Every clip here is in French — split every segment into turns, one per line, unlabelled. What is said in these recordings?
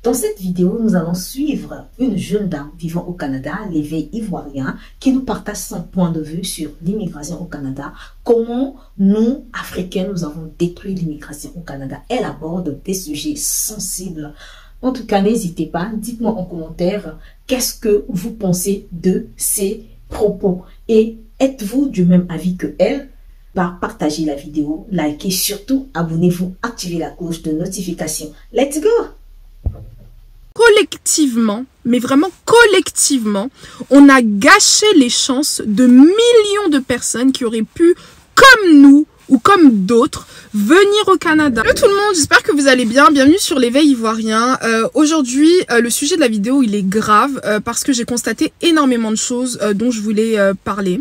Dans cette vidéo, nous allons suivre une jeune dame vivant au Canada, l'éveil ivoirien, qui nous partage son point de vue sur l'immigration au Canada, comment nous, Africains, nous avons détruit l'immigration au Canada. Elle aborde des sujets sensibles. En tout cas, n'hésitez pas, dites-moi en commentaire qu'est-ce que vous pensez de ces propos. Et êtes-vous du même avis que elle? Partagez la vidéo, likez, surtout abonnez-vous, activez la cloche de notification. Let's go!
Collectivement, mais vraiment collectivement, on a gâché les chances de millions de personnes qui auraient pu, comme nous ou comme d'autres, venir au Canada. Hello tout le monde, j'espère que vous allez bien. Bienvenue sur l'éveil ivoirien. Aujourd'hui, le sujet de la vidéo, il est grave parce que j'ai constaté énormément de choses dont je voulais parler.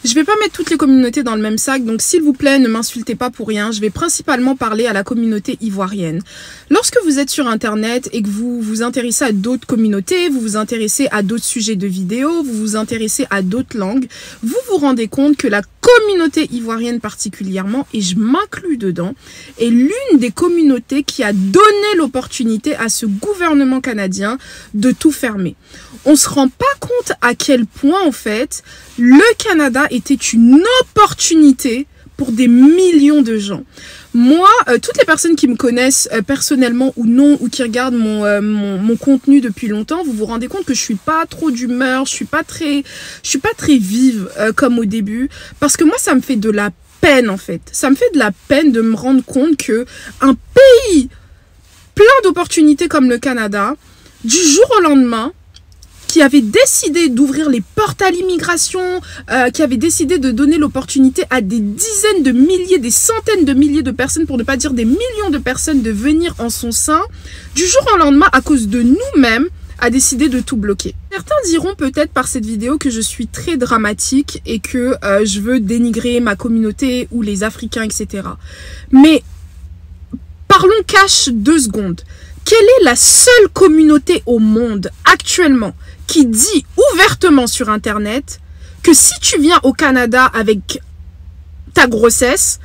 Je vais pas mettre toutes les communautés dans le même sac, donc s'il vous plaît, ne m'insultez pas pour rien. Je vais principalement parler à la communauté ivoirienne. Lorsque vous êtes sur Internet et que vous vous intéressez à d'autres communautés, vous vous intéressez à d'autres sujets de vidéos, vous vous intéressez à d'autres langues, vous vous rendez compte que la communauté ivoirienne particulièrement, et je m'inclus dedans, est l'une des communautés qui a donné l'opportunité à ce gouvernement canadien de tout fermer. On se rend pas compte à quel point, en fait, le Canada était une opportunité pour des millions de gens. Moi, toutes les personnes qui me connaissent personnellement ou non, ou qui regardent mon contenu depuis longtemps, vous vous rendez compte que je suis pas trop d'humeur, je suis pas très vive comme au début, parce que moi, ça me fait de la peine en fait. Ça me fait de la peine de me rendre compte que un pays plein d'opportunités comme le Canada, du jour au lendemain, qui avait décidé d'ouvrir les portes à l'immigration, qui avait décidé de donner l'opportunité à des dizaines de milliers, des centaines de milliers de personnes, pour ne pas dire des millions de personnes, de venir en son sein, du jour au lendemain, à cause de nous-mêmes, a décidé de tout bloquer. Certains diront peut-être par cette vidéo que je suis très dramatique et que je veux dénigrer ma communauté ou les Africains, etc. Mais parlons cash 2 secondes. Quelle est la seule communauté au monde actuellement qui dit ouvertement sur Internet que si tu viens au Canada avec ta grossesse,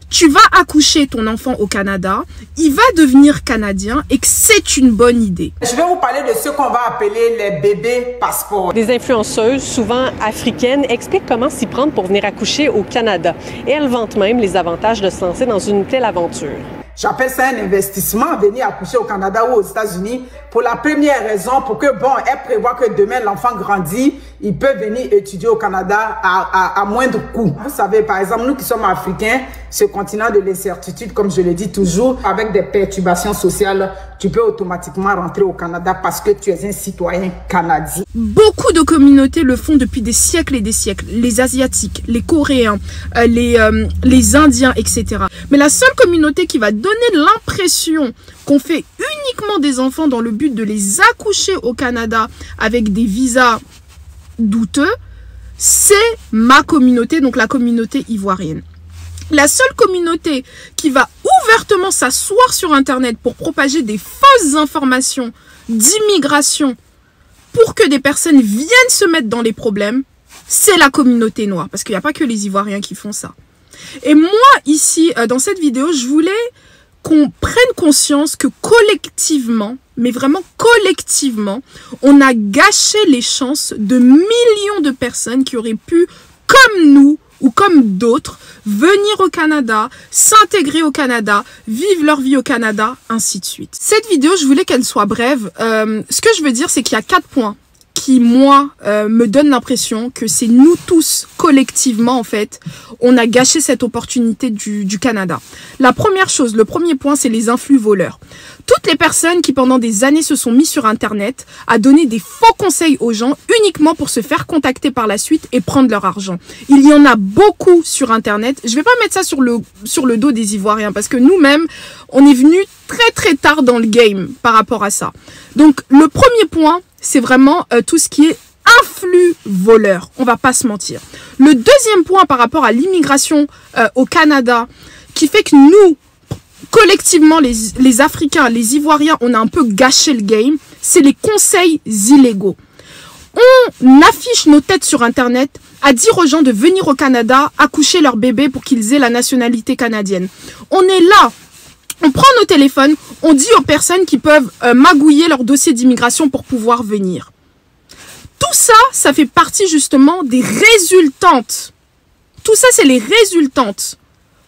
tu vas accoucher ton enfant au Canada, il va devenir canadien et que c'est une bonne idée?
Je vais vous parler de ce qu'on va appeler les bébés passeports.
Des influenceuses, souvent africaines, expliquent comment s'y prendre pour venir accoucher au Canada. Et elles vantent même les avantages de se lancer dans une telle aventure.
J'appelle ça un investissement, venir accoucher au Canada ou aux États-Unis, pour la première raison, pour que, bon, elle prévoit que demain, l'enfant grandit, il peut venir étudier au Canada à moindre coût. Vous savez, par exemple, nous qui sommes Africains, ce continent de l'incertitude, comme je le dis toujours, avec des perturbations sociales, tu peux automatiquement rentrer au Canada parce que tu es un citoyen canadien.
Beaucoup de communautés le font depuis des siècles et des siècles. Les Asiatiques, les Coréens, les Indiens, etc. Mais la seule communauté qui va donner l'impression qu'on fait uniquement des enfants dans le but de les accoucher au Canada avec des visas douteux, c'est ma communauté, donc la communauté ivoirienne. La seule communauté qui va ouvertement s'asseoir sur Internet pour propager des fausses informations d'immigration pour que des personnes viennent se mettre dans les problèmes, c'est la communauté noire. Parce qu'il n'y a pas que les Ivoiriens qui font ça. Et moi, ici, dans cette vidéo, je voulais qu'on prenne conscience que collectivement, mais vraiment collectivement, on a gâché les chances de millions de personnes qui auraient pu, comme nous ou comme d'autres, venir au Canada, s'intégrer au Canada, vivre leur vie au Canada, ainsi de suite. Cette vidéo, je voulais qu'elle soit brève. Ce que je veux dire, c'est qu'il y a 4 points qui, moi, me donnent l'impression que c'est nous tous, collectivement, en fait, on a gâché cette opportunité du Canada. La première chose, le premier point, c'est les influx voleurs. Toutes les personnes qui, pendant des années, se sont mis sur Internet à donner des faux conseils aux gens uniquement pour se faire contacter par la suite et prendre leur argent. Il y en a beaucoup sur Internet. Je vais pas mettre ça sur le dos des Ivoiriens parce que nous-mêmes, on est venus très tard dans le game par rapport à ça. Donc, le premier point, c'est vraiment tout ce qui est influx voleur. On va pas se mentir. Le deuxième point par rapport à l'immigration au Canada, qui fait que nous, collectivement, les Africains, les Ivoiriens, on a un peu gâché le game, c'est les conseils illégaux. On affiche nos têtes sur Internet à dire aux gens de venir au Canada accoucher leur bébé pour qu'ils aient la nationalité canadienne. On est là On prend nos téléphones, on dit aux personnes qui peuvent magouiller leur dossier d'immigration pour pouvoir venir. Tout ça, ça fait partie justement des résultantes. Tout ça, c'est les résultantes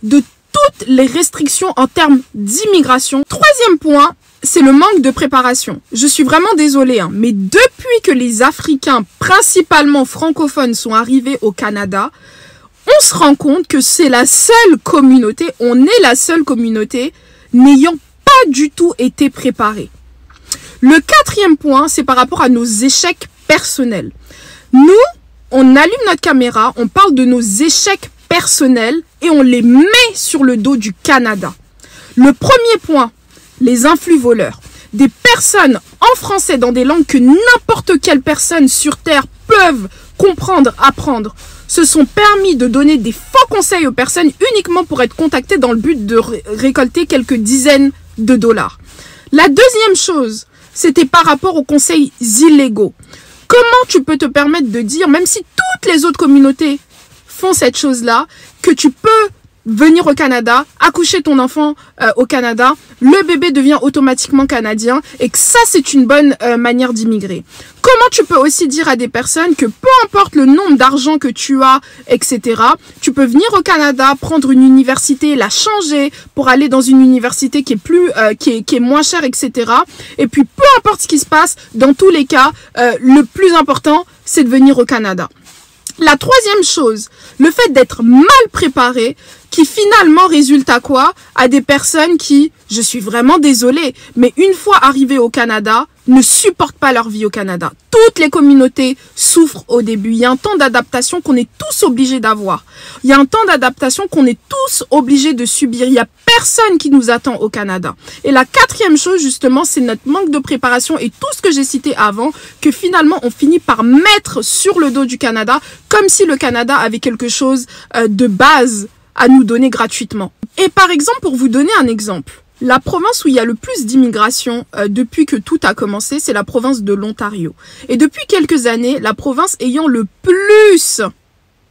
de toutes les restrictions en termes d'immigration. Troisième point, c'est le manque de préparation. Je suis vraiment désolée, hein, mais depuis que les Africains, principalement francophones, sont arrivés au Canada, on se rend compte que c'est la seule communauté, on est la seule communauté n'ayant pas du tout été préparée. Le quatrième point, c'est par rapport à nos échecs personnels. Nous, on allume notre caméra, on parle de nos échecs personnels et on les met sur le dos du Canada. Le premier point, les influx voleurs. Des personnes en français dans des langues que n'importe quelle personne sur Terre peuvent comprendre, apprendre, se sont permis de donner des faux conseils aux personnes uniquement pour être contactées dans le but de récolter quelques dizaines de dollars. La deuxième chose, c'était par rapport aux conseils illégaux. Comment tu peux te permettre de dire, même si toutes les autres communautés font cette chose-là, que tu peux venir au Canada, accoucher ton enfant au Canada, le bébé devient automatiquement canadien et que ça c'est une bonne manière d'immigrer. Comment tu peux aussi dire à des personnes que peu importe le nombre d'argent que tu as, etc., tu peux venir au Canada, prendre une université, la changer pour aller dans une université qui est plus, qui est moins chère, etc. Et puis peu importe ce qui se passe, dans tous les cas, le plus important c'est de venir au Canada. La troisième chose, le fait d'être mal préparé, qui finalement résulte à quoi? À des personnes qui, je suis vraiment désolée, mais une fois arrivées au Canada, ne supportent pas leur vie au Canada. Toutes les communautés souffrent au début. Il y a un temps d'adaptation qu'on est tous obligés d'avoir. Il y a un temps d'adaptation qu'on est tous obligés de subir. Il n'y a personne qui nous attend au Canada. Et la quatrième chose, justement, c'est notre manque de préparation et tout ce que j'ai cité avant, que finalement, on finit par mettre sur le dos du Canada, comme si le Canada avait quelque chose de base à nous donner gratuitement. Et par exemple, pour vous donner un exemple, la province où il y a le plus d'immigration depuis que tout a commencé, c'est la province de l'Ontario. Et depuis quelques années, la province ayant le plus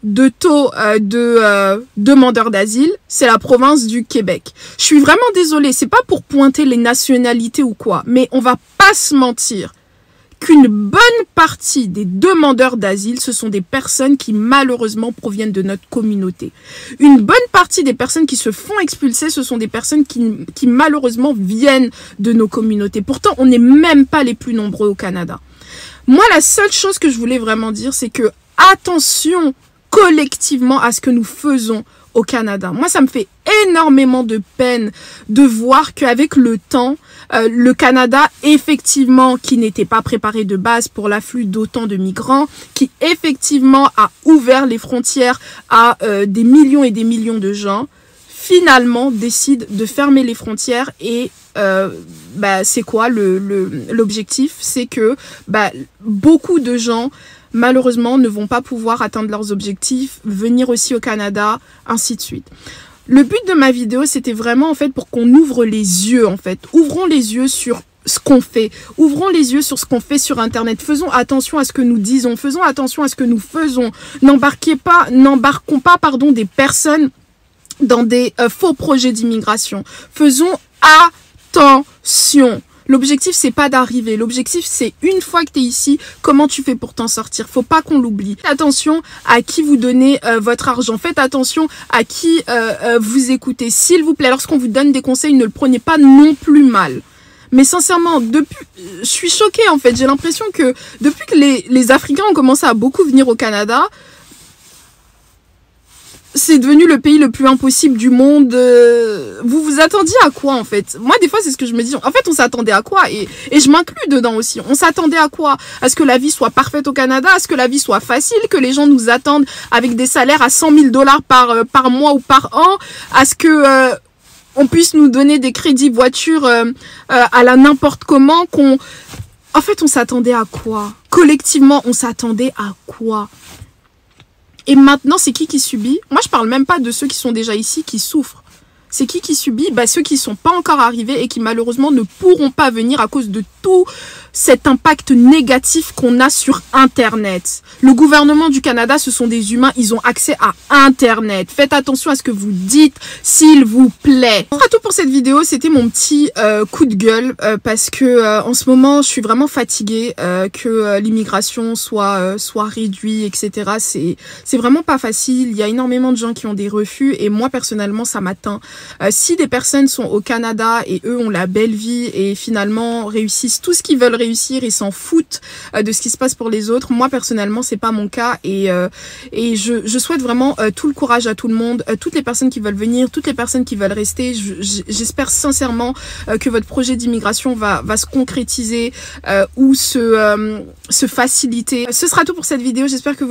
de taux de demandeurs d'asile, c'est la province du Québec. Je suis vraiment désolée, c'est pas pour pointer les nationalités ou quoi, mais on va pas se mentir qu'une bonne partie des demandeurs d'asile, ce sont des personnes qui malheureusement proviennent de notre communauté. Une bonne partie des personnes qui se font expulser, ce sont des personnes qui malheureusement viennent de nos communautés. Pourtant, on n'est même pas les plus nombreux au Canada. Moi, la seule chose que je voulais vraiment dire, c'est que attention collectivement à ce que nous faisons au Canada. Moi, ça me fait énormément de peine de voir qu'avec le temps, le Canada, effectivement, qui n'était pas préparé de base pour l'afflux d'autant de migrants, qui effectivement a ouvert les frontières à des millions et des millions de gens, finalement décide de fermer les frontières et c'est quoi l'objectif? C'est que beaucoup de gens malheureusement ne vont pas pouvoir atteindre leurs objectifs, venir aussi au Canada, ainsi de suite. Le but de ma vidéo, c'était vraiment en fait pour qu'on ouvre les yeux en fait. Ouvrons les yeux sur ce qu'on fait. Ouvrons les yeux sur ce qu'on fait sur Internet. Faisons attention à ce que nous disons. Faisons attention à ce que nous faisons. N'embarquons pas des personnes dans des faux projets d'immigration. Faisons attention. L'objectif, c'est pas d'arriver. L'objectif, c'est une fois que tu es ici, comment tu fais pour t'en sortir. Faut pas qu'on l'oublie. Faites attention à qui vous donnez votre argent. Faites attention à qui vous écoutez. S'il vous plaît, lorsqu'on vous donne des conseils, ne le prenez pas non plus mal. Mais sincèrement, je suis choquée en fait. J'ai l'impression que depuis que les Africains ont commencé à beaucoup venir au Canada, c'est devenu le pays le plus impossible du monde. Vous vous attendiez à quoi en fait? Moi des fois c'est ce que je me dis. En fait on s'attendait à quoi? Et je m'inclus dedans aussi. On s'attendait à quoi? À ce que la vie soit parfaite au Canada? À ce que la vie soit facile? Que les gens nous attendent avec des salaires à 100 000 $ par mois ou par an? À ce que on puisse nous donner des crédits voitures à la n'importe comment? En fait on s'attendait à quoi? Collectivement on s'attendait à quoi? Et maintenant, c'est qui subit? Moi, je parle même pas de ceux qui sont déjà ici, qui souffrent. C'est qui subit? Bah, ceux qui sont pas encore arrivés et qui malheureusement ne pourront pas venir à cause de tout cet impact négatif qu'on a sur Internet. Le gouvernement du Canada, ce sont des humains, ils ont accès à Internet. Faites attention à ce que vous dites, s'il vous plaît. Ce sera tout pour cette vidéo, c'était mon petit coup de gueule parce que en ce moment, je suis vraiment fatiguée que l'immigration soit réduite, etc. C'est vraiment pas facile, il y a énormément de gens qui ont des refus et moi personnellement, ça m'atteint. Si des personnes sont au Canada et eux ont la belle vie et finalement réussissent tout ce qu'ils veulent réussir et s'en foutent de ce qui se passe pour les autres, moi personnellement c'est pas mon cas et je souhaite vraiment tout le courage à tout le monde, toutes les personnes qui veulent venir, toutes les personnes qui veulent rester. J'espère sincèrement que votre projet d'immigration va se concrétiser ou se faciliter. Ce sera tout pour cette vidéo, j'espère que vous